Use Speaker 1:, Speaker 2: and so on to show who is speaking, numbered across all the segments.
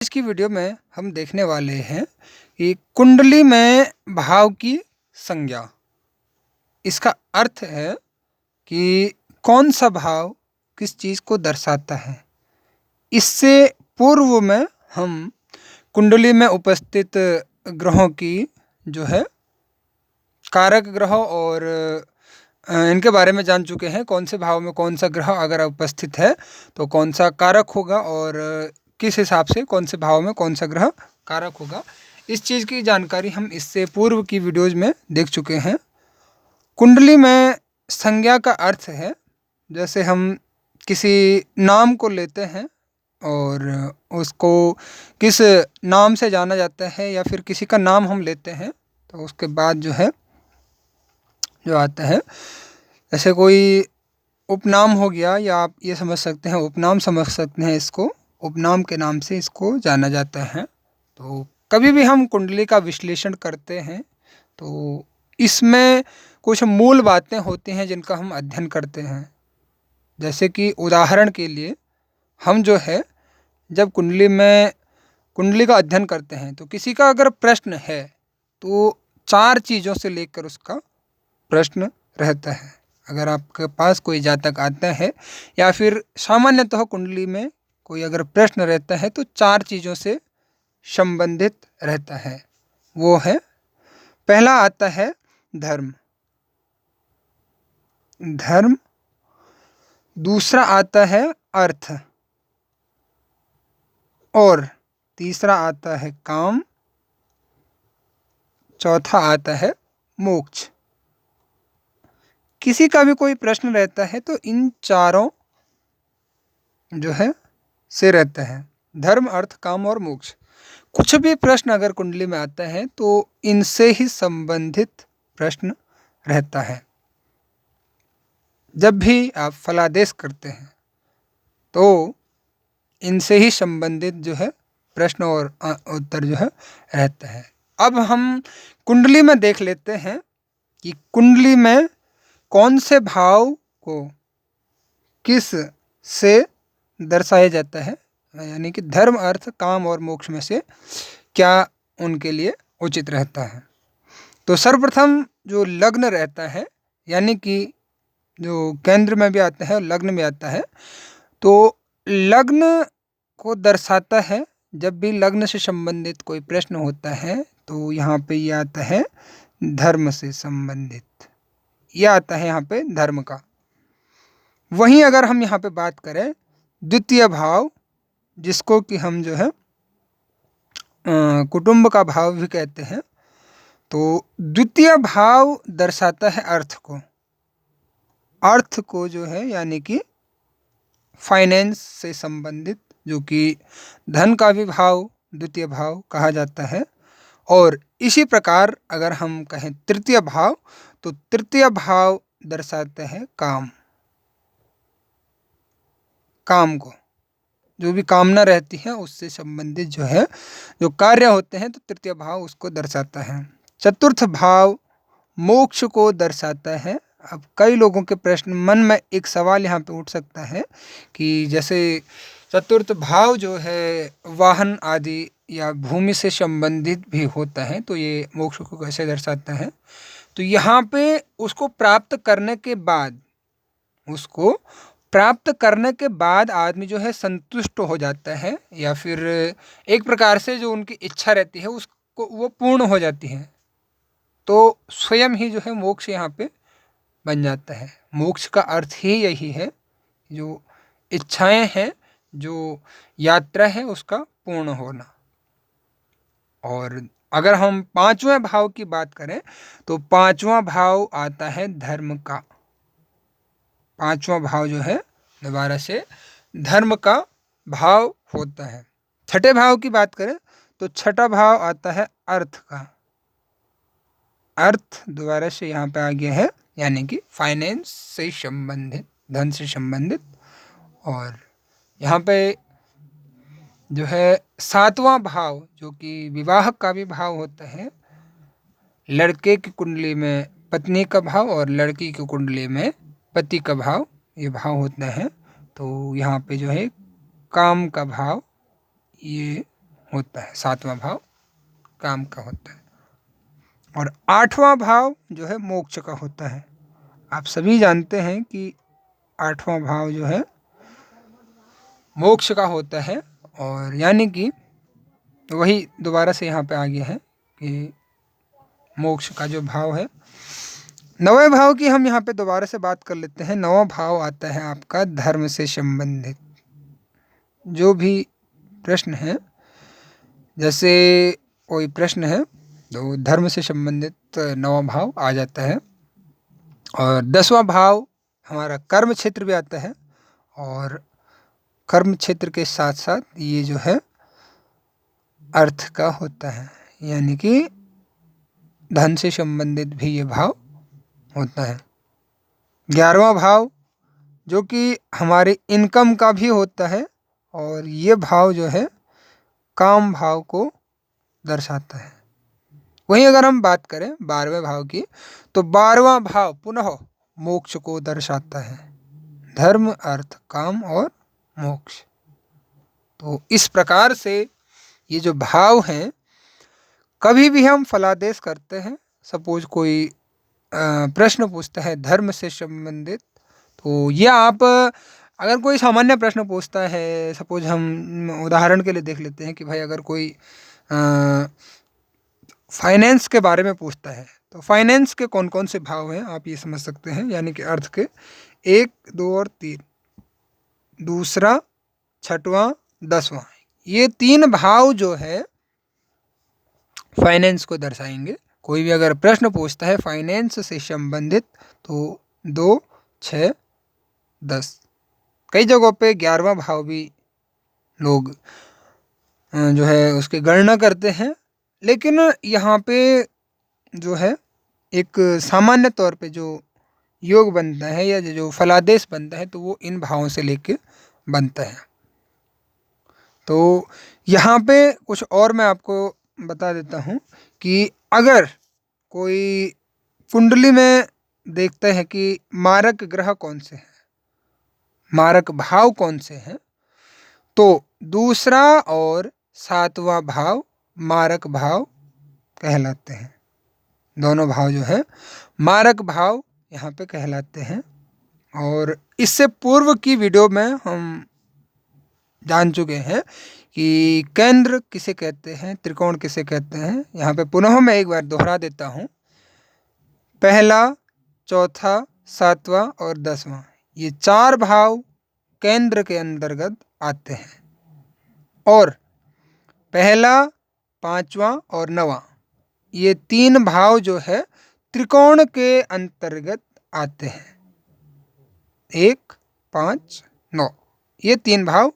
Speaker 1: आज की वीडियो में हम देखने वाले हैं कि कुंडली में भाव की संज्ञा। इसका अर्थ है कि कौन सा भाव किस चीज़ को दर्शाता है। इससे पूर्व में हम कुंडली में उपस्थित ग्रहों की जो है कारक ग्रह और इनके बारे में जान चुके हैं। कौन से भाव में कौन सा ग्रह अगर उपस्थित है तो कौन सा कारक होगा और किस हिसाब से कौन से भाव में कौन सा ग्रह कारक होगा। इस चीज़ की जानकारी हम इससे पूर्व की वीडियोज़ में देख चुके हैं। कुंडली में संज्ञा का अर्थ है जैसे हम किसी नाम को लेते हैं और उसको किस नाम से जाना जाता है या फिर किसी का नाम हम लेते हैं तो उसके बाद जो आता है ऐसे कोई उपनाम हो गया या आप ये समझ सकते हैं उपनाम समझ सकते हैं। इसको उपनाम के नाम से इसको जाना जाता है। तो कभी भी हम कुंडली का विश्लेषण करते हैं तो इसमें कुछ मूल बातें होती हैं जिनका हम अध्ययन करते हैं। जैसे कि उदाहरण के लिए हम जो है जब कुंडली का अध्ययन करते हैं तो किसी का अगर प्रश्न है तो 4 चीज़ों से लेकर उसका प्रश्न रहता है। अगर आपके पास कोई जातक आता है या फिर सामान्यतः कुंडली में कोई अगर प्रश्न रहता है तो 4 चीज़ों से संबंधित रहता है। वो है, पहला आता है धर्म, दूसरा आता है अर्थ और तीसरा आता है काम, चौथा आता है मोक्ष। किसी का भी कोई प्रश्न रहता है तो इन चारों जो है से रहता है, धर्म, अर्थ, काम और मोक्ष। कुछ भी प्रश्न अगर कुंडली में आता है तो इनसे ही संबंधित प्रश्न रहता है। जब भी आप फलादेश करते हैं तो इनसे ही संबंधित जो है प्रश्न और उत्तर जो है रहता है। अब हम कुंडली में देख लेते हैं कि कुंडली में कौन से भाव को किस से दर्शाया जाता है, यानी कि धर्म, अर्थ, काम और मोक्ष में से क्या उनके लिए उचित रहता है। तो सर्वप्रथम जो लग्न रहता है, यानी कि जो केंद्र में भी आता है और लग्न में आता है, तो लग्न को दर्शाता है। जब भी लग्न से संबंधित कोई प्रश्न होता है तो यहाँ पे ये आता है धर्म से संबंधित, यह आता है यहाँ पे धर्म का। वहीं अगर हम यहाँ पे बात करें द्वितीय भाव, जिसको कि हम जो है कुटुंब का भाव भी कहते हैं, तो द्वितीय भाव दर्शाता है अर्थ को जो है, यानी कि फाइनेंस से संबंधित, जो कि धन का भी भाव द्वितीय भाव कहा जाता है। और इसी प्रकार अगर हम कहें तृतीय भाव, तो तृतीय भाव दर्शाते हैं काम को, जो भी कामना रहती है उससे संबंधित जो है जो कार्य होते हैं, तो तृतीय भाव उसको दर्शाता है। चतुर्थ भाव मोक्ष को दर्शाता है। अब कई लोगों के प्रश्न मन में एक सवाल यहाँ पे उठ सकता है कि जैसे चतुर्थ भाव जो है वाहन आदि या भूमि से संबंधित भी होता है, तो ये मोक्ष को कैसे दर्शाता है। तो यहाँ पे उसको प्राप्त करने के बाद आदमी जो है संतुष्ट हो जाता है, या फिर एक प्रकार से जो उनकी इच्छा रहती है उसको वो पूर्ण हो जाती है, तो स्वयं ही जो है मोक्ष यहाँ पे बन जाता है। मोक्ष का अर्थ ही यही है, जो इच्छाएं हैं, जो यात्रा है उसका पूर्ण होना। और अगर हम 5वें भाव की बात करें तो 5वां भाव आता है धर्म का। 5वां भाव जो है दोबारा से धर्म का भाव होता है। छठे भाव की बात करें तो छठा भाव आता है अर्थ का। अर्थ दोबारा से यहाँ पे आ गया है, यानी कि फाइनेंस से संबंधित, धन से संबंधित। और यहाँ पे जो है 7वां भाव, जो कि विवाह का भी भाव होता है। लड़के की कुंडली में पत्नी का भाव और लड़की की कुंडली में पति का भाव, ये भाव होता है। तो यहाँ पे जो है काम का भाव ये होता है, 7वां भाव काम का होता है। और 8वां भाव जो है मोक्ष का होता है। आप सभी जानते हैं कि 8वां भाव जो है मोक्ष का होता है। और यानी कि वही दोबारा से यहाँ पे आ गया है कि मोक्ष का जो भाव है। 9वें भाव की हम यहाँ पे दोबारा से बात कर लेते हैं। 9वां भाव आता है आपका धर्म से संबंधित। जो भी प्रश्न है, जैसे कोई प्रश्न है तो धर्म से संबंधित 9वां भाव आ जाता है। और 10वां भाव हमारा कर्म क्षेत्र भी आता है। और कर्म क्षेत्र के साथ साथ ये जो है अर्थ का होता है, यानी कि धन से संबंधित भी ये भाव होता है। 11वां भाव जो कि हमारे इनकम का भी होता है, और ये भाव जो है काम भाव को दर्शाता है। वहीं अगर हम बात करें 12वें भाव की, तो 12वां भाव पुनः मोक्ष को दर्शाता है। धर्म, अर्थ, काम और मोक्ष। तो इस प्रकार से ये जो भाव हैं, कभी भी हम फलादेश करते हैं, सपोज कोई प्रश्न पूछता है धर्म से संबंधित, तो ये आप अगर कोई सामान्य प्रश्न पूछता है, सपोज हम उदाहरण के लिए देख लेते हैं कि भाई अगर कोई फाइनेंस के बारे में पूछता है, तो फाइनेंस के कौन कौन से भाव हैं आप ये समझ सकते हैं, यानी कि अर्थ के 1, 2 और 3, दूसरा, छठवां, 10वां, ये 3 भाव जो है फाइनेंस को दर्शाएंगे। कोई भी अगर प्रश्न पूछता है फाइनेंस से संबंधित, तो 2, 6, 10, कई जगहों पे 11वां भाव भी लोग जो है उसकी गणना करते हैं। लेकिन यहाँ पे जो है एक सामान्य तौर पे जो योग बनता है या जो फलादेश बनता है, तो वो इन भावों से लेके बनता है। तो यहाँ पे कुछ और मैं आपको बता देता हूँ कि अगर कोई कुंडली में देखते हैं कि मारक ग्रह कौन से हैं, मारक भाव कौन से हैं, तो दूसरा और 7वां भाव मारक भाव कहलाते हैं। दोनों भाव जो है मारक भाव यहाँ पे कहलाते हैं। और इससे पूर्व की वीडियो में हम जान चुके हैं कि केंद्र किसे कहते हैं, त्रिकोण किसे कहते हैं। यहाँ पे पुनः मैं एक बार दोहरा देता हूँ। पहला, चौथा, 7वां और 10वां, ये 4 भाव केंद्र के अंतर्गत आते हैं। और पहला, 5वां और 9वां, ये 3 भाव जो है त्रिकोण के अंतर्गत आते हैं। 1, 5, 9, ये 3 भाव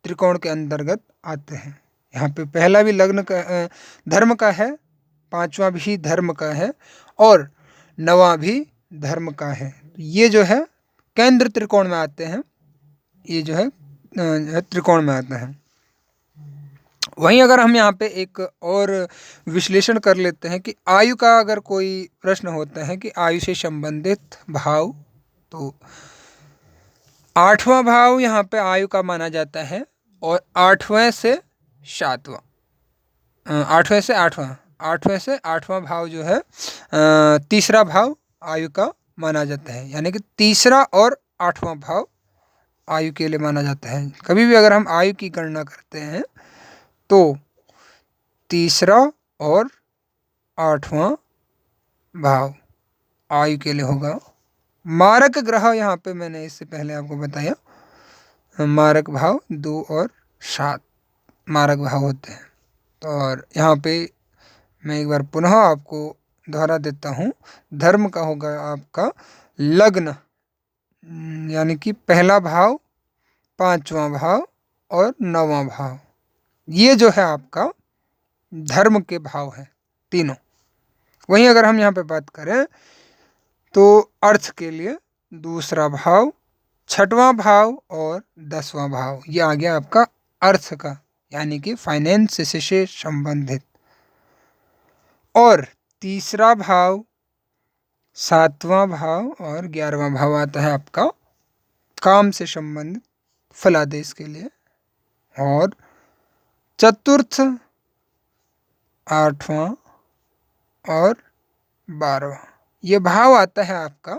Speaker 1: त्रिकोण के अंतर्गत आते हैं। यहाँ पे पहला भी लग्न का धर्म का है, 5वां भी धर्म का है और 9वां भी धर्म का है। ये जो है केंद्र त्रिकोण में आते हैं, ये जो है त्रिकोण में आते हैं। वहीं अगर हम यहाँ पे एक और विश्लेषण कर लेते हैं कि आयु का अगर कोई प्रश्न होता है कि आयु से संबंधित भाव, तो 8वां भाव यहाँ पे आयु का माना जाता है। और 8वें से 7वां, 8वें से 8वां, 8वें से 8वां भाव जो है तीसरा भाव आयु का माना जाता है, यानी कि तीसरा और 8वां भाव आयु के लिए माना जाता है। कभी भी अगर हम आयु की गणना करते हैं तो तीसरा और 8वां भाव आयु के लिए होगा। मारक ग्रह यहाँ पे मैंने इससे पहले आपको बताया, मारक भाव 2 और 7 मारक भाव होते हैं। तो और यहाँ पे मैं एक बार पुनः आपको दोहरा देता हूँ। धर्म का होगा आपका लग्न, यानी कि पहला भाव, 5वां भाव और 9वां भाव, ये जो है आपका धर्म के भाव है तीनों। वहीं अगर हम यहाँ पे बात करें तो अर्थ के लिए दूसरा भाव, 6वां भाव और 10वां भाव, ये आ गया आपका अर्थ का, यानी कि फाइनेंस से संबंधित। और तीसरा भाव, 7वां भाव और 11वां भाव आता है आपका काम से संबंधित फलादेश के लिए। और चतुर्थ, आठवां और 12वां। ये भाव आता है आपका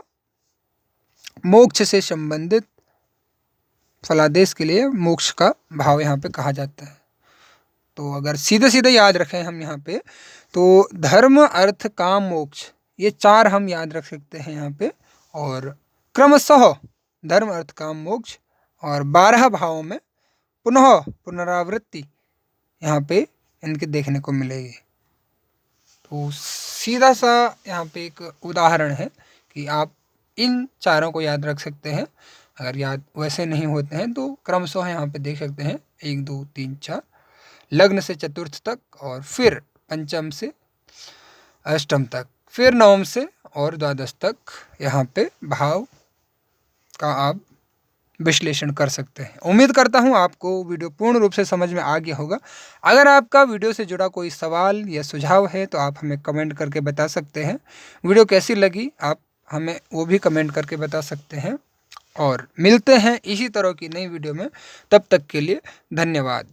Speaker 1: मोक्ष से संबंधित फलादेश के लिए मोक्ष का भाव यहाँ पे कहा जाता है। तो अगर सीधे सीधे याद रखें हम यहाँ पे, तो धर्म अर्थ काम मोक्ष, ये 4 हम याद रख सकते हैं यहाँ पे। और क्रमशः धर्म अर्थ काम मोक्ष और 12 भावों में पुनः पुनरावृत्ति यहाँ पे इनके देखने को मिलेगी। तो सीधा सा यहाँ पे एक उदाहरण है कि आप इन चारों को याद रख सकते हैं। अगर याद वैसे नहीं होते हैं तो क्रमशः यहाँ पे देख सकते हैं 1 2 3 4, लग्न से चतुर्थ तक, और फिर पंचम से अष्टम तक, फिर नवम से और द्वादश तक यहाँ पे भाव का आप विश्लेषण कर सकते हैं। उम्मीद करता हूँ आपको वीडियो पूर्ण रूप से समझ में आ गया होगा। अगर आपका वीडियो से जुड़ा कोई सवाल या सुझाव है तो आप हमें कमेंट करके बता सकते हैं। वीडियो कैसी लगी आप हमें वो भी कमेंट करके बता सकते हैं। और मिलते हैं इसी तरह की नई वीडियो में, तब तक के लिए धन्यवाद।